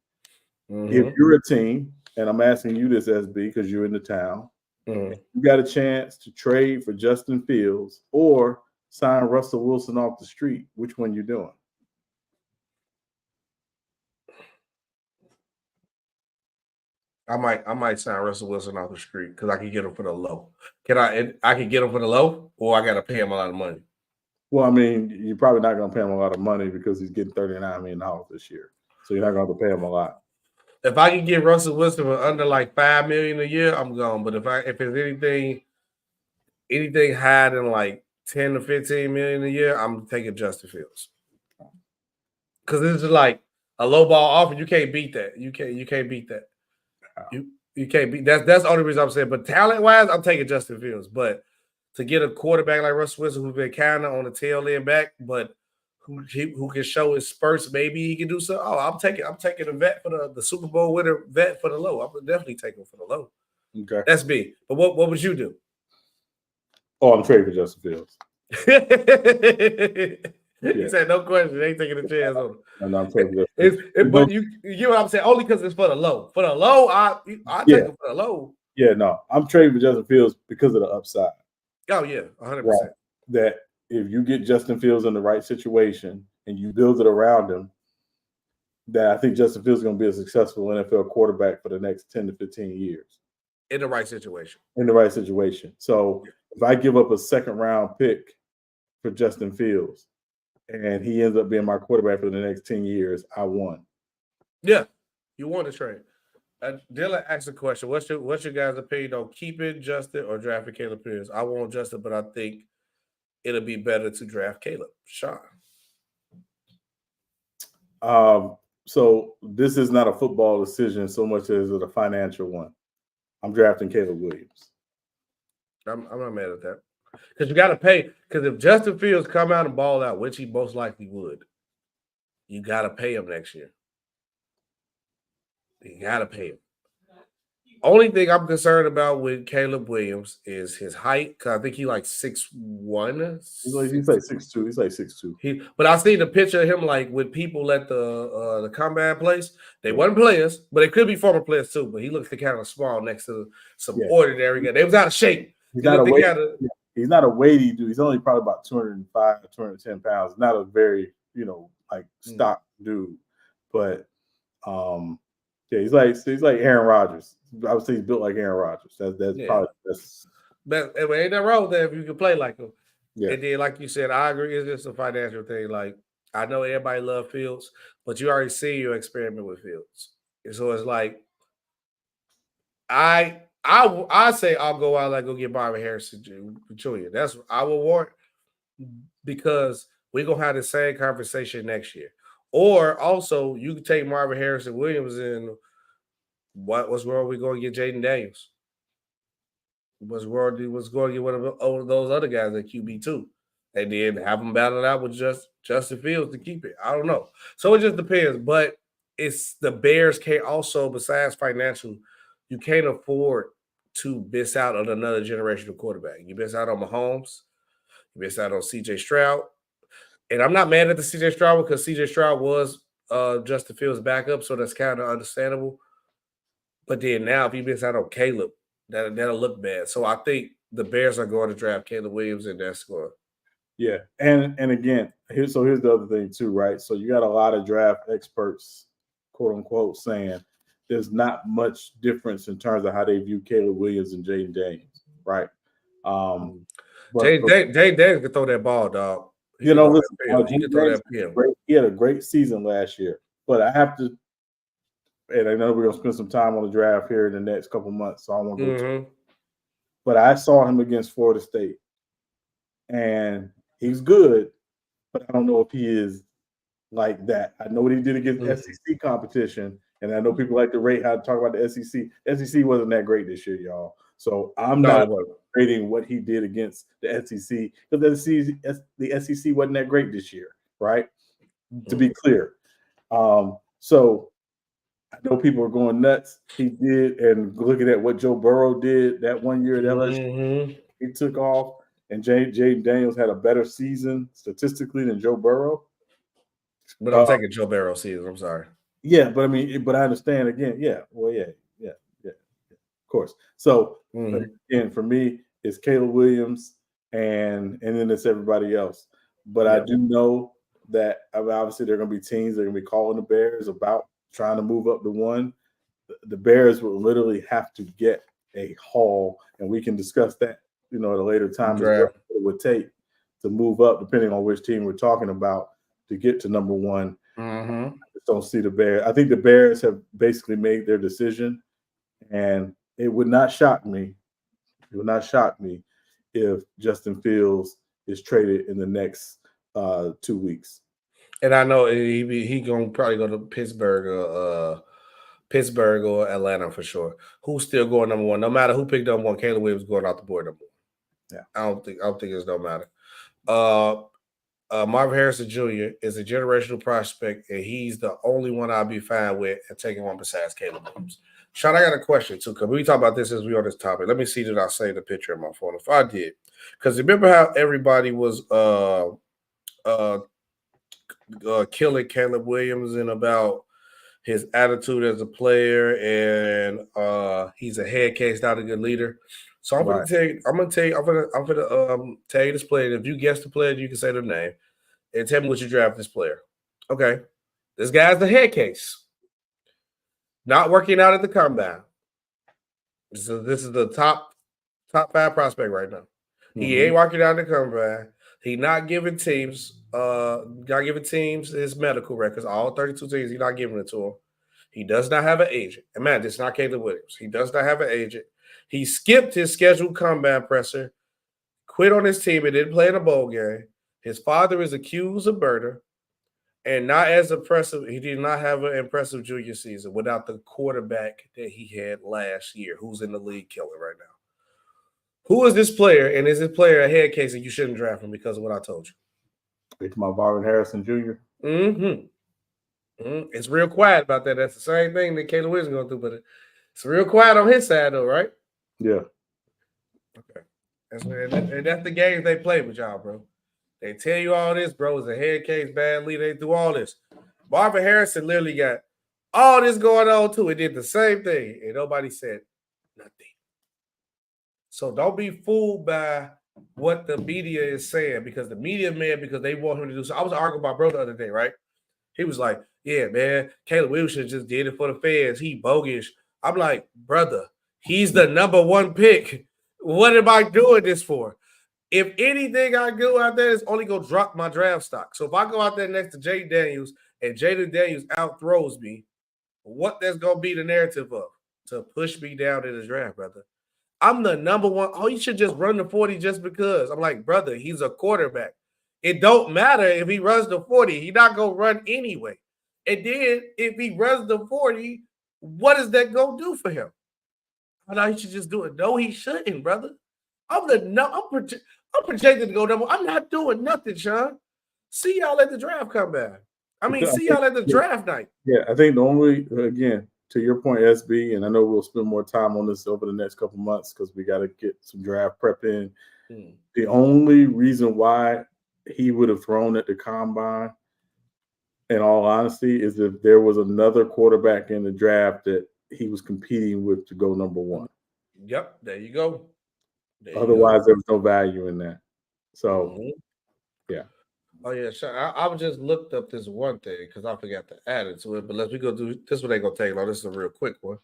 If you're a team, and I'm asking you this, SB, because you're in the town, you got a chance to trade for Justin Fields or sign Russell Wilson off the street, which one you doing? I might sign Russell Wilson off the street because I can get him for the low. I can get him for the low, or I got to pay him a lot of money? Well, I mean, you're probably not going to pay him a lot of money because he's getting $39 million this year. So you're not going to pay him a lot. If I can get Russell Wilson for under like $5 million a year, I'm gone. But if it's anything higher than like 10 to 15 million a year, I'm taking Justin Fields. Because this is like a low ball offer. You can't beat that. You can't beat that. You can't beat that's the only reason I'm saying. But talent wise, I'm taking Justin Fields. But to get a quarterback like Russell Wilson, who's been kind of on the tail end back, but who can show his spurts, maybe he can do something. Oh, I'm taking a vet for the Super Bowl winner vet for the low. I'm definitely taking for the low. Okay, that's me. But what would you do? Oh, I'm trading for Justin Fields. He said no question. They ain't taking a chance on him. No, I'm trading. But you know what I'm saying? Only because it's for the low. For the low, I take it for the low. Yeah, no, I'm trading for Justin Fields because of the upside. Oh yeah, 100%. Right. That if you get Justin Fields in the right situation and you build it around him, that I think Justin Fields is going to be a successful NFL quarterback for the next 10 to 15 years. In the right situation. So if I give up a second-round pick for Justin Fields and he ends up being my quarterback for the next 10 years, I won. Yeah, you won the trade. Dylan asked a question. What's your guys' opinion on keeping Justin or drafting Caleb Pierce? I want Justin, but I think it'll be better to draft Caleb. Sean. So this is not a football decision so much as a financial one. I'm drafting Caleb Williams. I'm not mad at that. Because you got to pay. Because if Justin Fields come out and ball out, which he most likely would, you got to pay him next year. You got to pay him. Only thing I'm concerned about with Caleb Williams is his height, because I think he's like 6'1". He's like 6'2". He's like 6'2". But I seen the picture of him like with people at the combine place. They weren't players, but they could be former players too. But he looks kind of small next to some ordinary guy. They was out of shape. He's not a weighty dude. He's only probably about 205 or 210 pounds. Not a very, stock dude. But he's like Aaron Rodgers. I would say he's built like Aaron Rodgers. But ain't that wrong with that if you can play like him. Yeah. And then, like you said, I agree. It's just a financial thing. Like, I know everybody loves Fields, but you already see your experiment with Fields. And so it's like, I say I'll go out and go get Marvin Harrison Jr. That's what I will want, because we're going to have the same conversation next year. Or also, you can take Marvin Harrison Williams and what's wrong? We're going to get Jaden Daniels. What's going to get one of those other guys at QB too, and then have them battle out with Justin Fields to keep it. I don't know. So it just depends. But it's the Bears can't also, besides financial, you can't afford to miss out on another generational quarterback. You miss out on Mahomes, you miss out on CJ Stroud. And I'm not mad at the CJ Stroud because CJ Stroud was Justin Fields' backup, so that's kind of understandable. But then now, if you miss out on Caleb, that'll look bad. So I think the Bears are going to draft Caleb Williams, and that's going. Yeah, and again, here's the other thing too, right? So you got a lot of draft experts, quote unquote, saying there's not much difference in terms of how they view Caleb Williams and Jaden Daniels, right? Jaden Daniels can throw that ball, dog. He can throw that pill. He had a great season last year, but I have to, and I know we're gonna spend some time on the draft here in the next couple months, so I won't go to. But I saw him against Florida State, and he's good, but I don't know if he is like that. I know what he did against SEC competition, and I know people like to rate how to talk about the SEC. SEC wasn't that great this year, y'all. So I'm not rating what he did against the SEC because the SEC wasn't that great this year, right? To be clear. So I know people are going nuts. He did, and looking at what Joe Burrow did that one year at LSU, he took off. And Jaden Daniels had a better season statistically than Joe Burrow. But I'm taking Joe Burrow season. I'm sorry. Yeah, but I understand again. Yeah, well, yeah, of course. So again, for me, it's Caleb Williams, and then it's everybody else. But I do know that obviously there are going to be teams that are going to be calling the Bears about trying to move up to one. The Bears will literally have to get a haul, and we can discuss that, at a later time, what it would take to move up, depending on which team we're talking about, to get to number one. I just don't see the Bears. I think the Bears have basically made their decision, and it would not shock me. It would not shock me if Justin Fields is traded in the next 2 weeks. And I know he gonna probably go to Pittsburgh or Atlanta for sure. Who's still going number one? No matter who picked number one, Caleb Williams going off the board number one. Yeah, I don't think it's no matter. Marvin Harrison Jr. is a generational prospect, and he's the only one I'll be fine with and taking one besides Caleb Williams. Sean, I got a question too, because we talk about this as we on this topic. Let me see that I saved the picture on my phone. If I did, because remember how everybody was killing Caleb Williams and about his attitude as a player, and he's a head case, not a good leader. So I'm gonna tell you this player. If you guess the player, you can say the name and tell me what you draft this player. Okay, this guy's the head case. Not working out at the combine. So this is the top 5 prospect right now. He ain't working out at the combine. He not giving teams his medical records. All 32 teams, he's not giving it to them. He does not have an agent. And man, this is not Caleb Williams. He does not have an agent. He skipped his scheduled combine presser, quit on his team, and didn't play in a bowl game. His father is accused of murder, and not as impressive. He did not have an impressive junior season without the quarterback that he had last year, who's in the league killing right now. Who is this player, and is this player a head case and you shouldn't draft him because of what I told you? It's my Marvin Harrison Jr. It's real quiet about that. That's the same thing that Caleb Williams is going through, but it's real quiet on his side, though, right? Yeah. Okay. And that's the games they play with y'all, bro. They tell you all this, bro. It's a head case, bad lead. They do all this. Marvin Harrison literally got all this going on, too. It did the same thing, and nobody said nothing. So don't be fooled by what the media is saying, because the media, man, because they want him to do so. I was arguing with my brother the other day, right? He was like, yeah, man, Caleb Williams just did it for the fans. He bogus. I'm like, brother, he's the number 1 pick. What am I doing this for? If anything I do out there is only going to drop my draft stock. So if I go out there next to Jaden Daniels and Jaden Daniels outthrows me, what that's going to be the narrative of? To push me down in the draft, brother. I'm the number 1. Oh, you should just run the 40 just because. I'm like, brother, he's a quarterback. It don't matter if he runs the 40. He's not going to run anyway. And then if he runs the 40, what is that going to do for him? I thought he should just do it. No, he shouldn't, brother. I'm projected to go number. I'm not doing nothing, Sean. See y'all at the draft come back. I mean, see y'all at the draft night. Yeah, I think the only, again, to your point, SB, and I know we'll spend more time on this over the next couple months because we got to get some draft prep in. The only reason why he would have thrown at the combine, in all honesty, is if there was another quarterback in the draft that he was competing with to go number one. Yep, there you go. Otherwise, there was no value in that. So, yeah. Oh yeah, sure. I just looked up this one thing because I forgot to add it to it. But let's we go do this. One ain't gonna take long. This is a real quick one.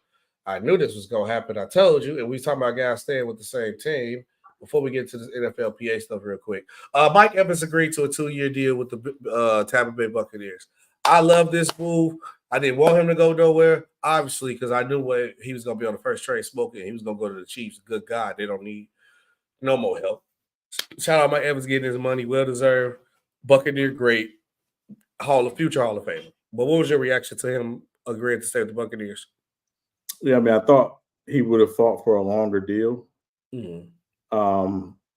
I knew this was gonna happen. I told you, and we talking about guys staying with the same team. Before we get to this NFLPA stuff, real quick, Mike Evans agreed to a 2-year deal with the Tampa Bay Buccaneers. I love this move. I didn't want him to go nowhere, obviously, because I knew what he was gonna be on the first trade smoking. He was gonna go to the Chiefs. Good God, they don't need no more help. Shout out Mike Evans getting his money, well deserved. Buccaneer great, future Hall of Fame. But what was your reaction to him agreeing to stay with the Buccaneers? Yeah, I mean, I thought he would have fought for a longer deal,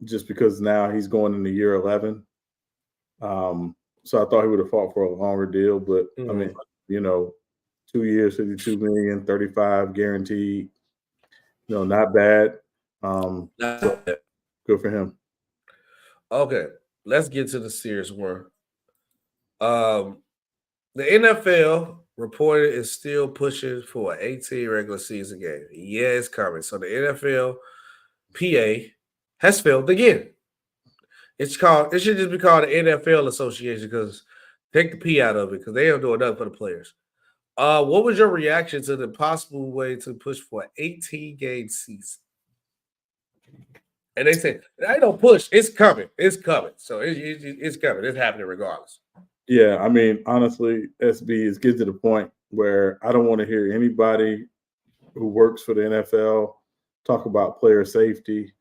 just because now he's going into year 11. So I thought he would have fought for a longer deal, but I mean, 2 years, 52 million, 35 guaranteed. Not bad. So good for him. Okay, let's get to the serious one. The NFL reported is still pushing for an 18 regular season game. Yeah, it's coming. So the NFLPA has failed again. It should just be called the NFL Association because take the P out of it because they don't do enough for the players. What was your reaction to the possible way to push for an 18-game season? And they said, I don't push. It's coming. It's coming. So it's coming. It's happening regardless. Yeah, I mean, honestly, SB is getting to the point where I don't want to hear anybody who works for the NFL talk about player safety.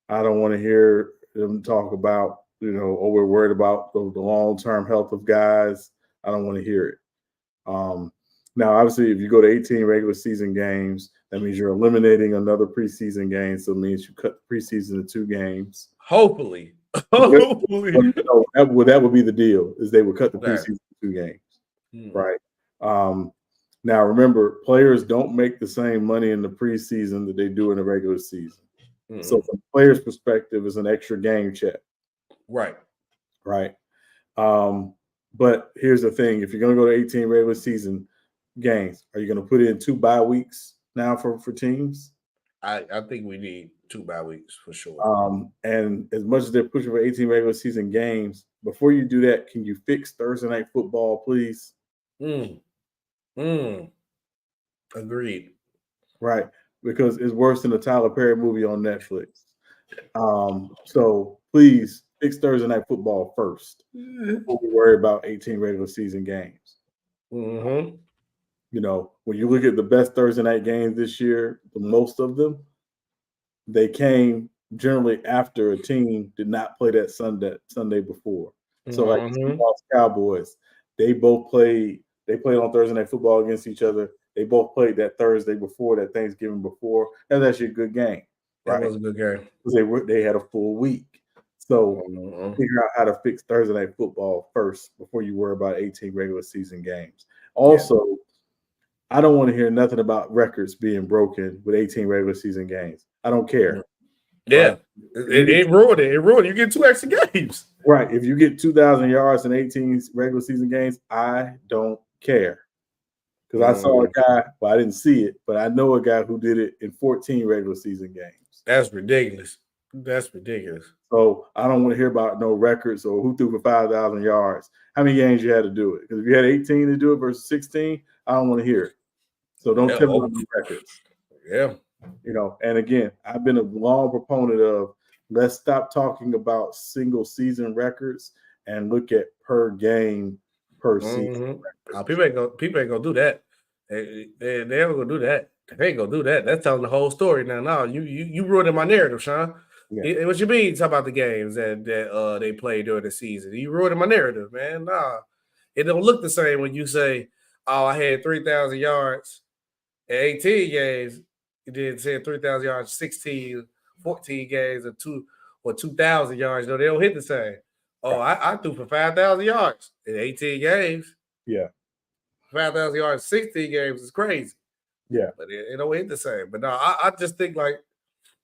I don't want to hear them talk about, we're worried about the long-term health of guys. I don't want to hear it. Now, obviously, if you go to 18 regular season games, that means you're eliminating another preseason game. So it means you cut the preseason to 2 games. Hopefully. That would be the deal, is they would cut the preseason to 2 games. Right. Now, remember, players don't make the same money in the preseason that they do in the regular season. So from the player's perspective, it's an extra game check. Right. But here's the thing. If you're going to go to 18 regular season games, are you going to put in 2 bye weeks now for teams? I think we need 2 bye weeks for sure. And as much as they're pushing for 18 regular season games, before you do that, can you fix Thursday night football, please? Agreed. Right. Because it's worse than the Tyler Perry movie on Netflix. So please fix Thursday night football first before we worry about 18 regular season games. When you look at the best Thursday night games this year, most of them, they came generally after a team did not play that Sunday before. So like the Cowboys, they played on Thursday night football against each other. They both played that Thursday before, that Thanksgiving before. That was actually a good game. Right? That was a good game. Because they had a full week. So figure out how to fix Thursday night football first before you worry about 18 regular season games. Also, I don't want to hear nothing about records being broken with 18 regular season games. I don't care. Yeah. Right? It ruined it. It ruined it. You get 2 extra games. Right. If you get 2,000 yards in 18 regular season games, I don't care. Because I saw a guy, I didn't see it, but I know a guy who did it in 14 regular season games. That's ridiculous. So I don't want to hear about no records or who threw for 5,000 yards. How many games you had to do it? Because if you had 18 to do it versus 16, I don't want to hear it. So don't tell me about the records. Yeah. And again, I've been a long proponent of let's stop talking about single season records and look at per game per season. People ain't gonna do that. They ain't gonna do that. They ain't gonna do that. That's telling the whole story now. No, you ruining my narrative, Sean. Yeah. What you mean? Talk about the games that they played during the season. You ruining my narrative, man. Nah, it don't look the same when you say, "Oh, I had 3,000 yards in 18 games." You did say 3,000 yards, 16, 14 games, or 2,000 yards. No, they don't hit the same. Oh, I threw for 5,000 yards in 18 games. Yeah. 5,000 yards, 16 games is crazy. Yeah. But it don't hit the same. But no, I just think like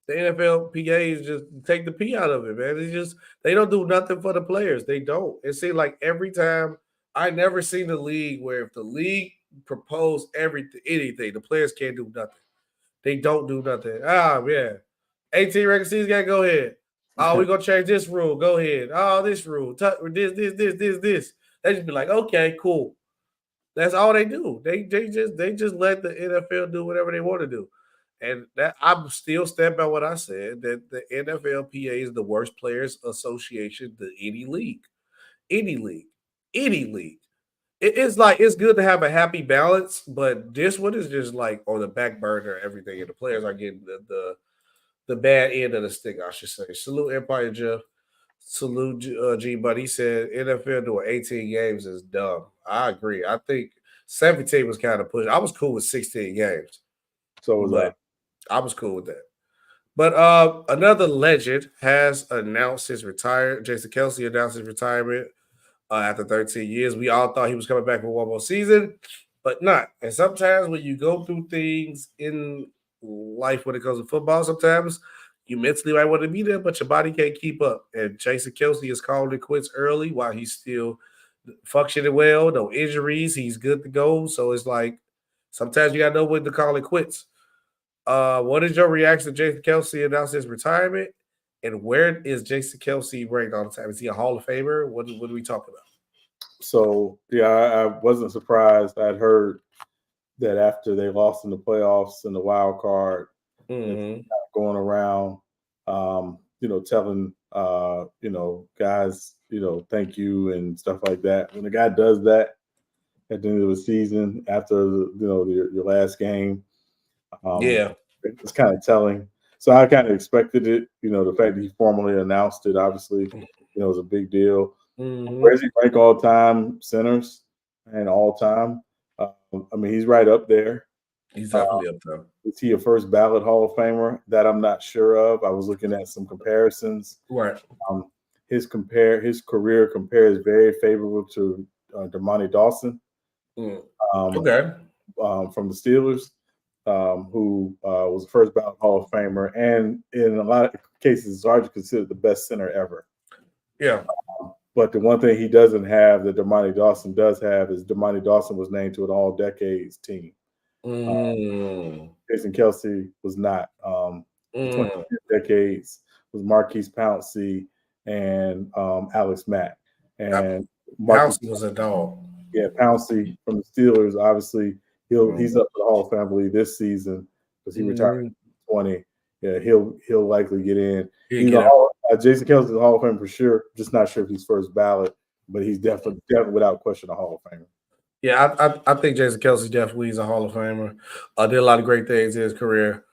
the NFL PAs just take the P out of it, man. It's just they don't do nothing for the players. They don't. It seems like every time I never seen the league where if the league proposed anything, the players can't do nothing. They don't do nothing. Ah, yeah. 18 regular season guy, go ahead. Oh, we're gonna change this rule. Go ahead. Oh, this rule. This. They just be like, okay, cool. That's all they do. They just let the NFL do whatever they want to do. And that I'm still stand by what I said that the NFLPA is the worst players association to any league. Any league. Any league. It's like it's good to have a happy balance, but this one is just like on the back burner, everything. And the players are getting the bad end of the stick, I should say. Salute Empire Jeff. Salute G, but he said NFL doing 18 games is dumb. I agree. I think 17 was kind of pushed. I was cool with 16 games. So was I was cool with that. But another legend has announced his retirement. Jason Kelsey announced his retirement after 13 years. We all thought he was coming back for one more season, but not. And sometimes when you go through things in life when it comes to football, sometimes you mentally might want to be there, but your body can't keep up. And Jason Kelsey is calling it quits early while he's still functioning well, no injuries. He's good to go. So it's like sometimes you got to know when to call it quits. What is your reaction to Jason Kelsey announced his retirement? And where is Jason Kelsey ranked all the time? Is he a Hall of Famer? What are we talking about? So, yeah, I wasn't surprised. I'd heard that after they lost in the playoffs and the wild card, going around, telling, guys, thank you and stuff like that. When a guy does that at the end of the season after, your last game, it's kind of telling. So I kind of expected it. The fact that he formally announced it, obviously, was a big deal. Where does he rank all-time centers and all-time? He's right up there. He's definitely up there. Is he a first ballot Hall of Famer? That I'm not sure of. I was looking at some comparisons. Right. His career compares very favorable to Dermontti Dawson. From the Steelers. Who was the first ballot Hall of Famer, and in a lot of cases is already considered the best center ever. Yeah. But the one thing he doesn't have that Dermontti Dawson does have is Dermontti Dawson was named to an all-decades team. Jason Kelsey was not. 20 decades was Marquise Pouncey and Alex Mack. And Pouncey was a dog. Yeah, Pouncey from the Steelers, obviously, he's up for the Hall of Fame, I believe, this season because he retired in 20. Yeah, he'll likely get in. Jason Kelsey's a Hall of Fame for sure. Just not sure if he's first ballot, but he's definitely without question a Hall of Famer. Yeah, I think Jason Kelsey definitely is a Hall of Famer. Did a lot of great things in his career.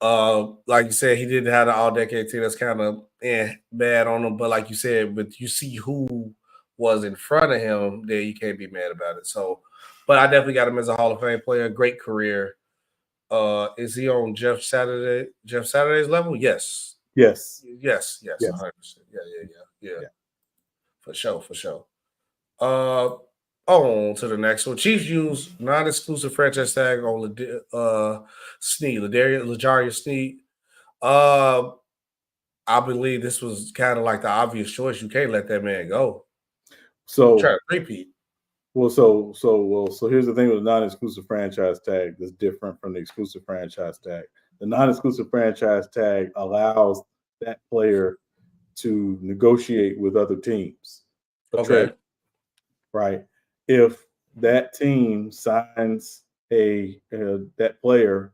Like you said, he didn't have an all-decade team. That's kind of bad on him. But like you said, but you see who was in front of him, then you can't be mad about it. So, but I definitely got him as a Hall of Fame player. Great career. Is he on Jeff Saturday's level? Yes. Yes. 100%. Yeah. For sure. On to the next one. Chiefs use non-exclusive franchise tag on L'Jarius Sneed. I believe this was kind of like the obvious choice. You can't let that man go. So try to repeat. Well, so here's the thing with the non-exclusive franchise tag that's different from the exclusive franchise tag. The non-exclusive franchise tag allows that player to negotiate with other teams. Okay. Right. If that team signs that player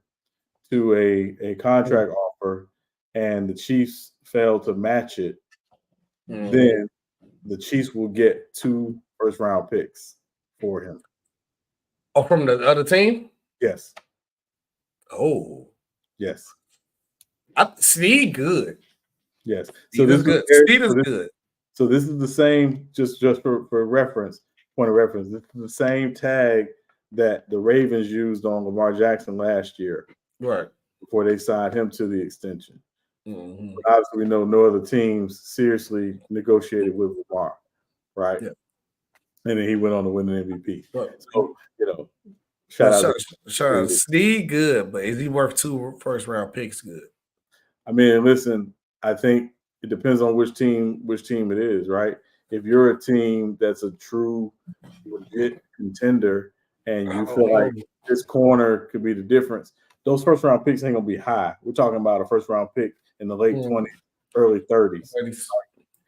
to a contract offer and the Chiefs fail to match it, then the Chiefs will get 2 first-round picks for him. Oh, from the other team? Yes. Oh. Yes. Sneed good. Yes. So this is good. Sneed is good. So this is the same, just for reference, point of reference. This is the same tag that the Ravens used on Lamar Jackson last year. Right. Before they signed him to the extension. Mm-hmm. But obviously, we know no other teams seriously negotiated with Lamar, right? Yeah. and then he went on to win an MVP. But, so shout out. Snead good, but is he worth 2 first-round picks? Good. I mean, listen, I think it depends on which team it is, right? If you're a team that's a true legit contender and you feel like this corner could be the difference, those first-round picks ain't gonna be high. We're talking about a first-round pick in the late 20s, early 30s.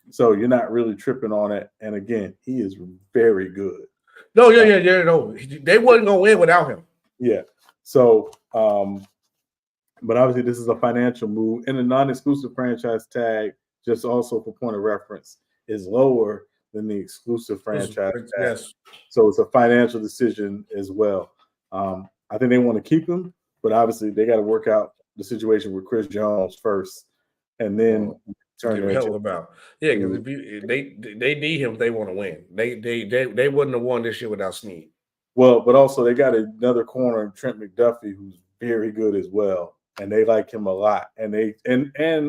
So you're not really tripping on it. And again, he is very good. No, no. They wasn't gonna win without him. Yeah. So, but obviously this is a financial move, and the non-exclusive franchise tag, just also for point of reference, is lower than the exclusive franchise tag. Yes. So it's a financial decision as well. I think they want to keep him, but obviously they got to work out the situation with Chris Jones first, and then turn their hell about. Yeah, because if they need him, they want to win. They wouldn't have won this year without Snead. Well, but also they got another corner, Trent McDuffie, who's very good as well, and they like him a lot. And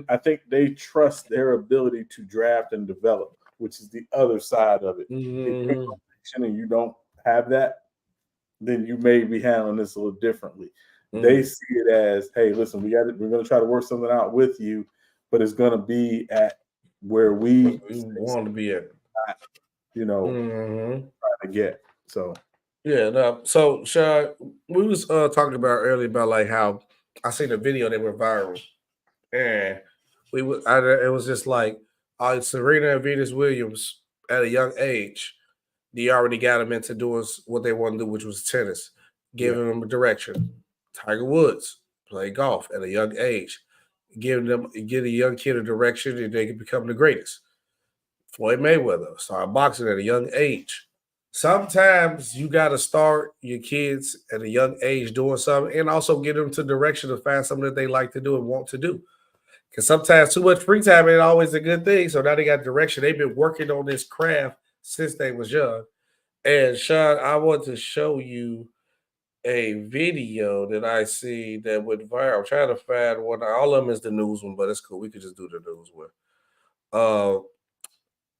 I think they trust their ability to draft and develop, which is the other side of it. If you're and you don't have that, then you may be handling this a little differently. They see it as, hey, listen, we're going to try to work something out with you, but it's going to be at where we want to be at, trying to get. So. Yeah, no. So, Sean, we was talking about earlier about like how I seen a video that went viral, and it was just like Serena and Venus Williams at a young age, they already got them into doing what they want to do, which was tennis, giving them a direction. Tiger Woods play golf at a young age, give a young kid a direction, and they can become the greatest. Floyd Mayweather started boxing at a young age. Sometimes you got to start your kids at a young age doing something and also get them to direction to find something that they like to do and want to do. Because sometimes too much free time ain't always a good thing. So now they got direction. They've been working on this craft since they was young. And Sean, I want to show you a video that I see that went viral. I'm trying to find one. All of them is the news one, but it's cool. We could just do the news one.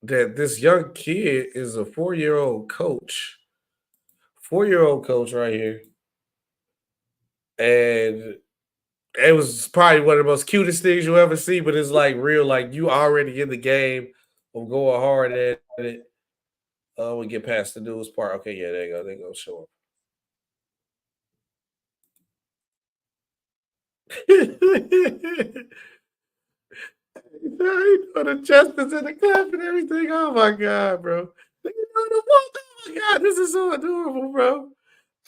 That this young kid is a 4-year-old coach. 4-year-old coach right here. And it was probably one of the most cutest things you'll ever see, but it's like real, like you already in the game of going hard at it. We get past the news part. Okay, yeah, there you go. They go show up. The justice in the clap and everything. Oh my god, bro! Oh my god, this is so adorable, bro.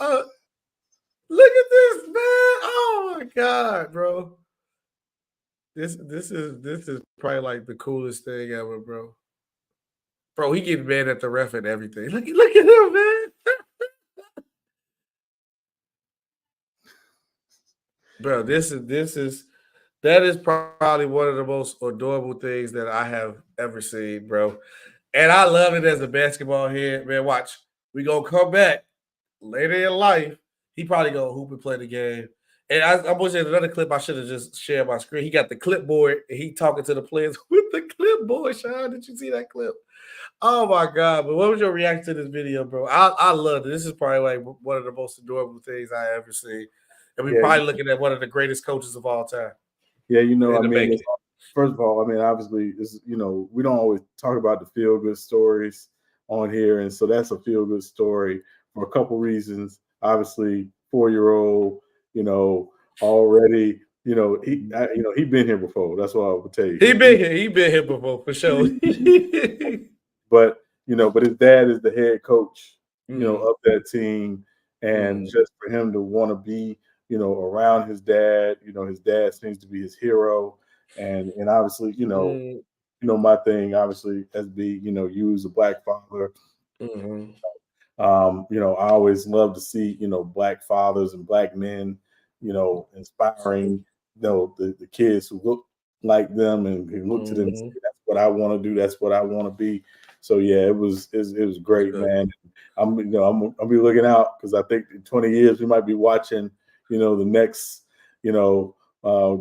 Look at this, man! Oh my god, bro! This is probably like the coolest thing ever, bro. Bro, he getting mad at the ref and everything. Look at him, man. Bro, that is probably one of the most adorable things that I have ever seen, bro. And I love it as a basketball head, man. Watch, we gonna come back later in life. He probably gonna hoop and play the game. And I wish there's another clip I should have just shared my screen. He got the clipboard and he talking to the players with the clipboard. Sean, did you see that clip? Oh my god! But what was your reaction to this video, bro? I love it. This is probably like one of the most adorable things I ever seen. And we're probably looking at one of the greatest coaches of all time. Yeah, I mean, first of all, I mean, obviously, we don't always talk about the feel-good stories on here, and so that's a feel-good story for a couple reasons. Obviously, 4-year-old, already, he been here before. That's what I would tell you. He been here before for sure. But his dad is the head coach, of that team, and just for him to want to be, around his dad, his dad seems to be his hero, and obviously, my thing, obviously, as you as a Black father. I always love to see, Black fathers and Black men, inspiring, the kids who look like them and look to them and say, that's what I want to do. That's what I want to be. So yeah, it was great, man. I'll be looking out because I think in 20 years we might be watching, the next,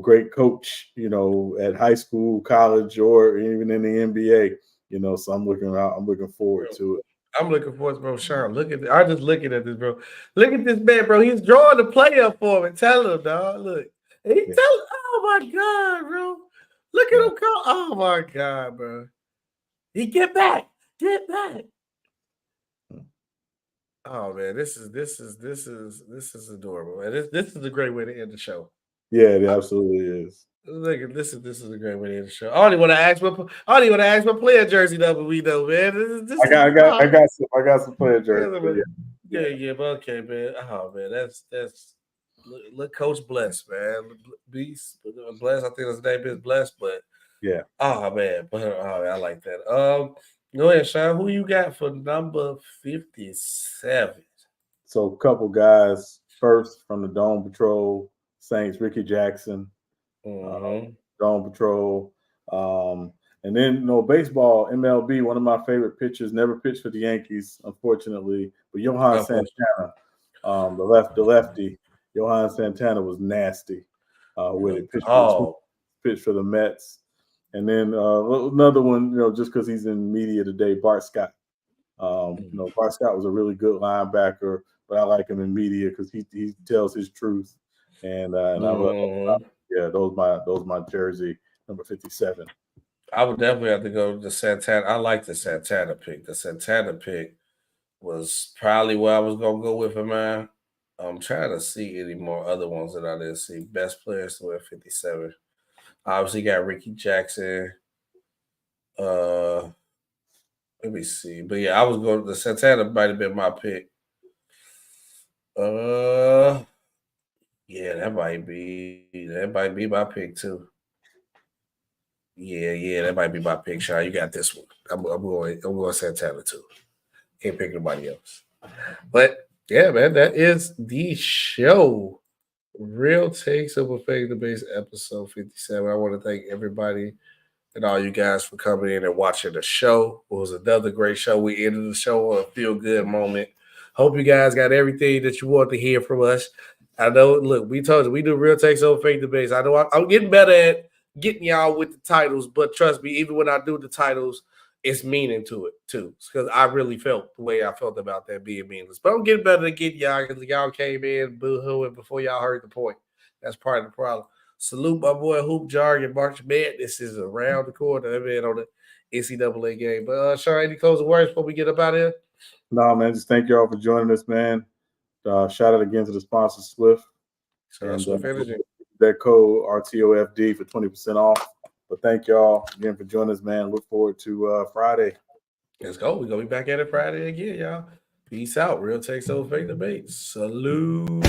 great coach, at high school, college, or even in the NBA. So I'm looking forward to it. I'm looking forward to bro. Sean, look at this. I'm just looking at this, bro. Look at this man, bro. He's drawing the play up for me. Tell him, dog. Look. And he tell him, oh my God, bro. Look at him go. Oh my God, bro. He get back. Get back. Oh man, this is adorable, man. This is a great way to end the show. Yeah, it absolutely is. Look at this is a great way to end the show. I don't even want to ask what player jersey number we know, man. I got some player jersey. Yeah, but okay, man. Oh man, that's look, Coach Bless, man. Beast Bless. I think his name is Bless, but yeah. Oh man, I like that. Go ahead, Sean. Who you got for number 57? So a couple guys. First from the Dome Patrol Saints, Ricky Jackson. Dome Patrol. And then baseball, MLB, one of my favorite pitchers, never pitched for the Yankees, unfortunately. But Johan Santana, the lefty, Johan Santana was nasty with it. Pitched for the Mets. And then another one, just because he's in media today, Bart Scott. Bart Scott was a really good linebacker, but I like him in media because he tells his truth. And I love, those my jersey number 57. I would definitely have to go to Santana. I like the Santana pick. The Santana pick was probably where I was gonna go with him, man. I'm trying to see any more other ones that I didn't see. Best players to wear 57. Obviously got Ricky Jackson. Let me see. But yeah, I was going to Santana might have been my pick. Yeah, that might be my pick too. Yeah, that might be my pick, Sean. You got this one. I'm going Santana too. Can't pick anybody else. But yeah, man, that is the show. Real Takes of a Fake Debates, episode 57. I want to thank everybody and all you guys for coming in and watching the show. It was another great show. We ended the show on a feel-good moment. Hope you guys got everything that you want to hear from us. I know, look, we told you, we do Real Takes Over Fake Debates. I know I'm getting better at getting y'all with the titles, but trust me, even when I do the titles, it's meaning to it, too. Because I really felt the way I felt about that being meaningless. But I'm getting better at getting y'all because y'all came in boo-hooing before y'all heard the point. That's part of the problem. Salute my boy Hoop Jargon, March Madness is around the corner. That man on the NCAA game. But Sean, any closing words before we get up out of here? No, man. Just thank you all for joining us, man. Shout out again to the sponsor, Swift. Swift Energy. That code RTOFD for 20% off. But thank y'all again for joining us, man. Look forward to Friday. Let's go. We're going to be back at it Friday again, y'all. Peace out. Real Takes Over Fake Debates. Salute.